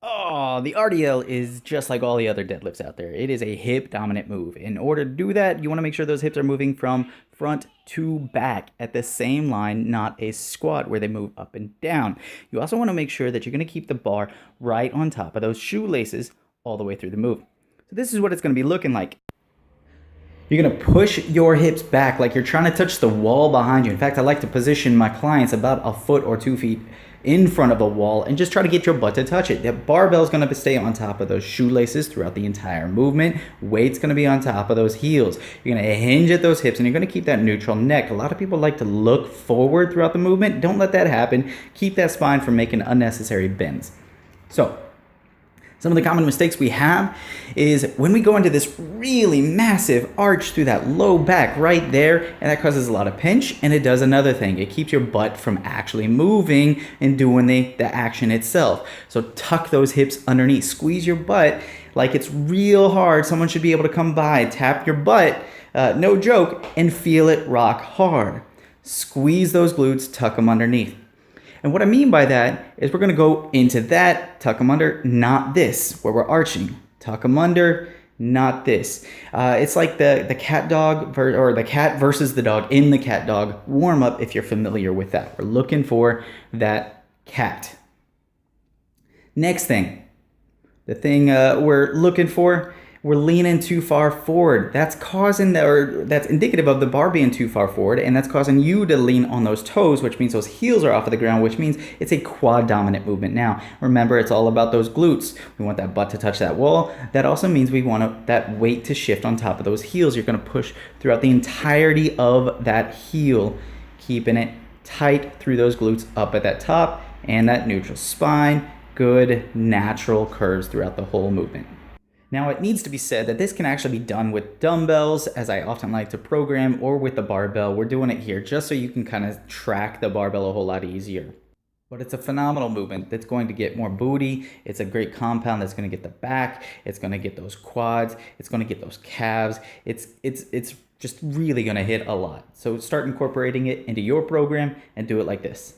Oh, the RDL is just like all the other deadlifts out there. It is a hip dominant move. In order to do that, you want to make sure those hips are moving from front to back at the same line, not a squat where they move up and down. You also want to make sure that you're going to keep the bar right on top of those shoelaces all the way through the move. So this is what it's going to be looking like. You're going to push your hips back like you're trying to touch the wall behind you. In fact, I like to position my clients about a foot or 2 feet in front of the wall and just try to get your butt to touch it. The barbell is going to stay on top of those shoelaces throughout the entire movement. Weight's going to be on top of those heels. You're going to hinge at those hips and you're going to keep that neutral neck. A lot of people like to look forward throughout the movement. Don't let that happen. Keep that spine from making unnecessary bends. So, some of the common mistakes we have is when we go into this really massive arch through that low back right there, and that causes a lot of pinch, and it does another thing. It keeps your butt from actually moving and doing the action itself. So tuck those hips underneath. Squeeze your butt like it's real hard. Someone should be able to come by, tap your butt, no joke, and feel it rock hard. Squeeze those glutes, tuck them underneath. And what I mean by that is we're going to go into that, tuck them under, not this, where we're arching. Tuck them under, not this. It's like the cat dog, or the cat versus the dog in the cat dog warm up, if you're familiar with that. We're looking for that cat. Next thing, the thing we're looking for, we're leaning too far forward. That's that's indicative of the bar being too far forward, and that's causing you to lean on those toes, which means those heels are off of the ground, which means it's a quad dominant movement. Now, remember, it's all about those glutes. We want that butt to touch that wall. That also means we want that weight to shift on top of those heels. You're gonna push throughout the entirety of that heel, keeping it tight through those glutes up at that top and that neutral spine. Good natural curves throughout the whole movement. Now, it needs to be said that this can actually be done with dumbbells, as I often like to program, or with the barbell. We're doing it here just so you can kind of track the barbell a whole lot easier. But it's a phenomenal movement that's going to get more booty. It's a great compound that's going to get the back. It's going to get those quads. It's going to get those calves. It's just really going to hit a lot. So start incorporating it into your program and do it like this.